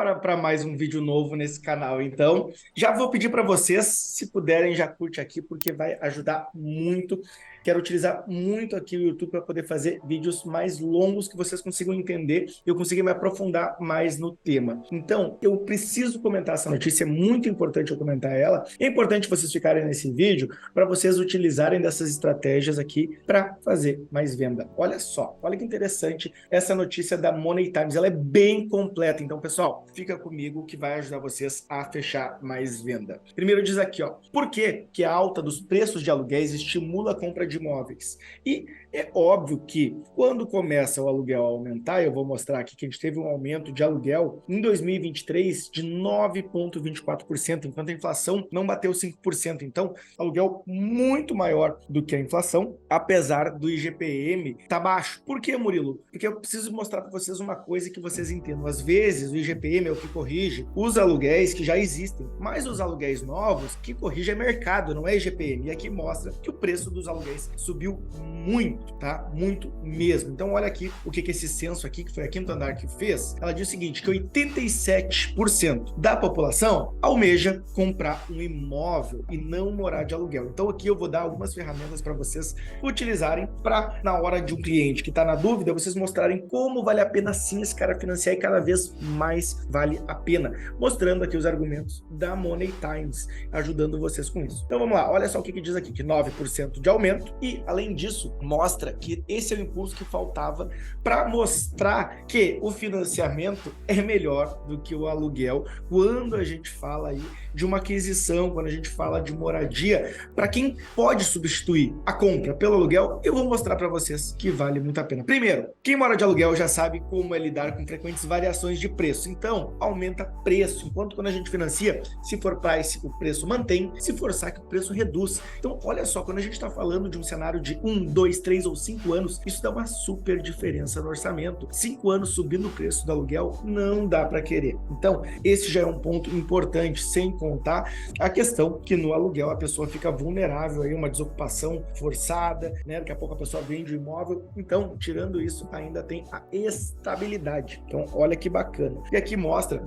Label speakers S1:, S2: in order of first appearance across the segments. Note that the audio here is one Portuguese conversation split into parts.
S1: Bora para mais um vídeo novo nesse canal. Então, já vou pedir para vocês, se puderem, já curte aqui, porque vai ajudar muito. Quero utilizar muito aqui o YouTube para poder fazer vídeos mais longos que vocês consigam entender e eu consiga me aprofundar mais no tema. Então, eu preciso comentar essa notícia, é muito importante eu comentar ela. É importante vocês ficarem nesse vídeo para vocês utilizarem dessas estratégias aqui para fazer mais venda. Olha só, olha que interessante essa notícia da Money Times, ela é bem completa. Então, pessoal, fica comigo que vai ajudar vocês a fechar mais venda. Primeiro diz aqui, ó, por que a alta dos preços de aluguéis estimula a compra de imóveis? E é óbvio que quando começa o aluguel a aumentar, eu vou mostrar aqui que a gente teve um aumento de aluguel em 2023 de 9,24%, enquanto a inflação não bateu 5%. Então, aluguel muito maior do que a inflação, apesar do IGPM tá baixo. Por que, Murilo? Porque eu preciso mostrar para vocês uma coisa que vocês entendam. Às vezes, o IGPM é o que corrige os aluguéis que já existem, mas os aluguéis novos, que corrige é mercado, não é IGPM. E aqui mostra que o preço dos aluguéis subiu muito, tá? Muito mesmo. Então, olha aqui o que esse censo aqui, que foi a Quinto Andar que fez. Ela diz o seguinte, que 87% da população almeja comprar um imóvel e não morar de aluguel. Então, aqui eu vou dar algumas ferramentas para vocês utilizarem para, na hora de um cliente que está na dúvida, vocês mostrarem como vale a pena sim esse cara financiar e cada vez mais vale a pena. Mostrando aqui os argumentos da Money Times, ajudando vocês com isso. Então vamos lá, olha só o que diz aqui, que 9% de aumento e, além disso, mostra que esse é o impulso que faltava para mostrar que o financiamento é melhor do que o aluguel quando a gente fala aí de uma aquisição, quando a gente fala de moradia, para quem pode substituir a compra pelo aluguel, eu vou mostrar para vocês que vale muito a pena. Primeiro, quem mora de aluguel já sabe como é lidar com frequentes variações de preço, então aumenta preço, enquanto quando a gente financia, se for price, o preço mantém, se for saque, o preço reduz. Então, olha só, quando a gente está falando de um cenário de 1, 2, 3 ou 5 anos, isso dá uma super diferença no orçamento. 5 anos subindo o preço do aluguel, não dá para querer. Então, esse já é um ponto importante, sem contar a questão que no aluguel a pessoa fica vulnerável a uma desocupação forçada, né? Daqui a pouco a pessoa vende o imóvel. Então, tirando isso, ainda tem a estabilidade. Então, olha que bacana. E aqui mostra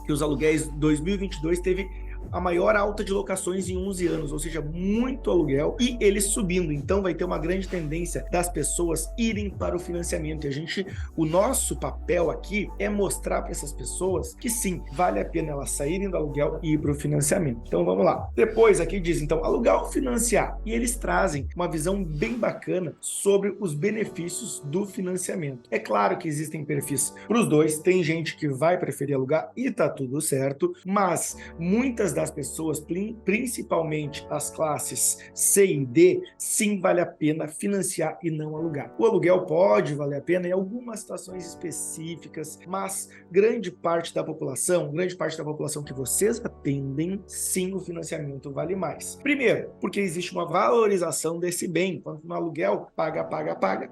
S1: que os aluguéis 2022 teve a maior alta de locações em 11 anos, ou seja, muito aluguel e eles subindo. Então vai ter uma grande tendência das pessoas irem para o financiamento. E o nosso papel aqui é mostrar para essas pessoas que sim, vale a pena elas saírem do aluguel e ir para o financiamento. Então vamos lá. Depois aqui diz, então, alugar ou financiar. E eles trazem uma visão bem bacana sobre os benefícios do financiamento. É claro que existem perfis para os dois, tem gente que vai preferir alugar e tá tudo certo, mas muitas das pessoas, principalmente as classes C e D, sim vale a pena financiar e não alugar. O aluguel pode valer a pena em algumas situações específicas, mas grande parte da população que vocês atendem, sim, o financiamento vale mais. Primeiro, porque existe uma valorização desse bem, enquanto no aluguel paga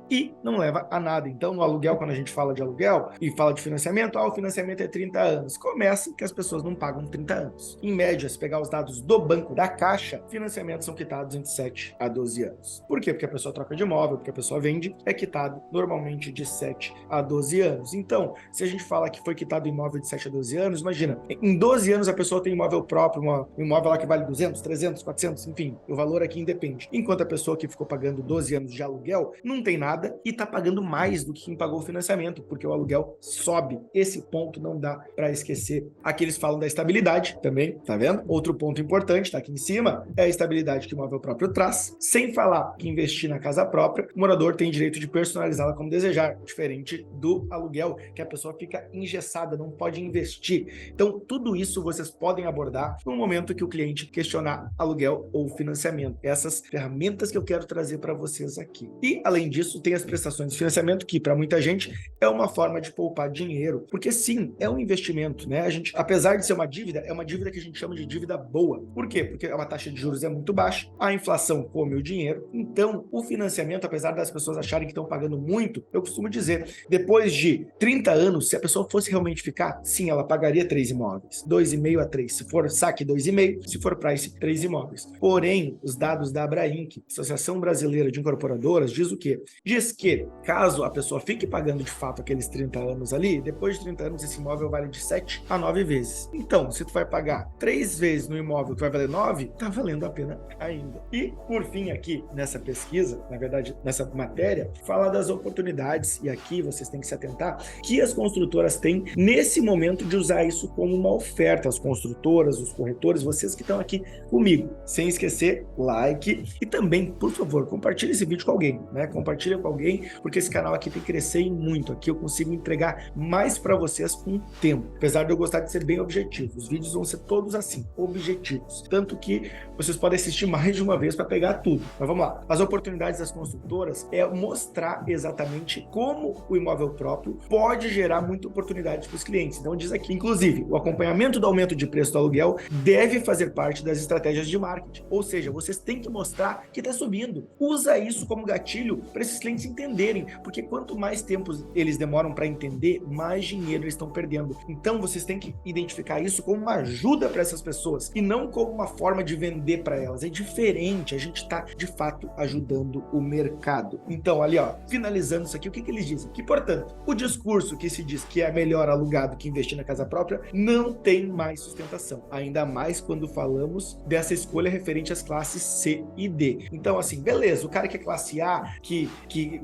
S1: e não leva a nada. Então, no aluguel, quando a gente fala de aluguel e fala de financiamento, o financiamento é 30 anos. Começa que as pessoas não pagam 30 anos. Em média, se pegar os dados do banco da Caixa, financiamentos são quitados entre 7 a 12 anos. Por quê? Porque a pessoa troca de imóvel, porque a pessoa vende, é quitado normalmente de 7 a 12 anos. Então, se a gente fala que foi quitado imóvel de 7 a 12 anos, imagina, em 12 anos a pessoa tem imóvel próprio, um imóvel lá que vale 200, 300, 400, enfim, o valor aqui independe. Enquanto a pessoa que ficou pagando 12 anos de aluguel não tem nada e está pagando mais do que quem pagou o financiamento, porque o aluguel sobe. Esse ponto não dá para esquecer. Aqui eles falam da estabilidade também, tá vendo? Outro ponto importante, tá aqui em cima, é a estabilidade que o imóvel próprio traz. Sem falar que investir na casa própria, o morador tem direito de personalizá-la como desejar, diferente do aluguel, que a pessoa fica engessada, não pode investir. Então, tudo isso vocês podem abordar no momento que o cliente questionar aluguel ou financiamento. Essas ferramentas que eu quero trazer para vocês aqui. E, além disso, tem as prestações de financiamento, que para muita gente é uma forma de poupar dinheiro, porque sim, é um investimento, né? Apesar de ser uma dívida, é uma dívida que a gente chama chama de dívida boa. Por quê? Porque a taxa de juros é muito baixa, a inflação come o dinheiro, então o financiamento, apesar das pessoas acharem que estão pagando muito, eu costumo dizer, depois de 30 anos, se a pessoa fosse realmente ficar, sim, ela pagaria 3 imóveis, 2,5 a 3, se for saque 2,5, se for price 3 imóveis. Porém, os dados da Abrainc, Associação Brasileira de Incorporadoras, diz o quê? Diz que, caso a pessoa fique pagando de fato aqueles 30 anos ali, depois de 30 anos esse imóvel vale de 7 a 9 vezes. Então, se tu vai pagar 3 vezes no imóvel que vai valer 9, tá valendo a pena ainda. E, por fim, aqui nessa pesquisa, na verdade, nessa matéria, fala das oportunidades, e aqui vocês têm que se atentar, que as construtoras têm nesse momento de usar isso como uma oferta. As construtoras, os corretores, vocês que estão aqui comigo. Sem esquecer, like e também, por favor, compartilhe esse vídeo com alguém, né? Compartilha com alguém, porque esse canal aqui tem que crescer muito. Aqui eu consigo entregar mais para vocês com o tempo. Apesar de eu gostar de ser bem objetivo, os vídeos vão ser todos assim, objetivos. Tanto que vocês podem assistir mais de uma vez para pegar tudo. Mas vamos lá. As oportunidades das construtoras é mostrar exatamente como o imóvel próprio pode gerar muita oportunidade para os clientes. Então diz aqui, inclusive, o acompanhamento do aumento de preço do aluguel deve fazer parte das estratégias de marketing. Ou seja, vocês têm que mostrar que está subindo. Usa isso como gatilho para esses clientes entenderem, porque quanto mais tempo eles demoram para entender, mais dinheiro eles estão perdendo. Então vocês têm que identificar isso como uma ajuda para essas pessoas e não como uma forma de vender para elas. É diferente, a gente está de fato ajudando o mercado. Então ali, ó, finalizando isso aqui, o que eles dizem? Que, portanto, o discurso que se diz que é melhor alugado que investir na casa própria não tem mais sustentação, ainda mais quando falamos dessa escolha referente às classes C e D. Então, assim, beleza, o cara que é classe A, que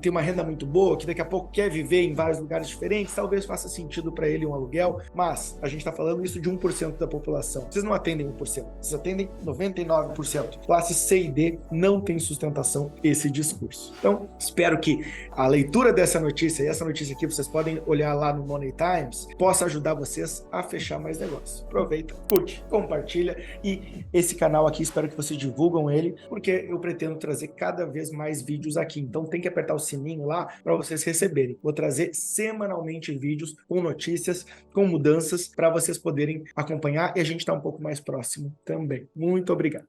S1: tem uma renda muito boa, que daqui a pouco quer viver em vários lugares diferentes, talvez faça sentido para ele um aluguel, mas a gente está falando isso de 1% da população. Vocês não atendem 1%, vocês atendem 99%. Classe C e D não tem sustentação esse discurso. Então, espero que a leitura dessa notícia, e essa notícia aqui vocês podem olhar lá no Money Times, possa ajudar vocês a fechar mais negócio. Aproveita, curte, compartilha, e esse canal aqui, espero que vocês divulgam ele, porque eu pretendo trazer cada vez mais vídeos aqui. Então tem que apertar o sininho lá para vocês receberem. Vou trazer semanalmente vídeos com notícias, com mudanças, para vocês poderem acompanhar e a gente estar um pouco mais próximo também. Muito obrigado.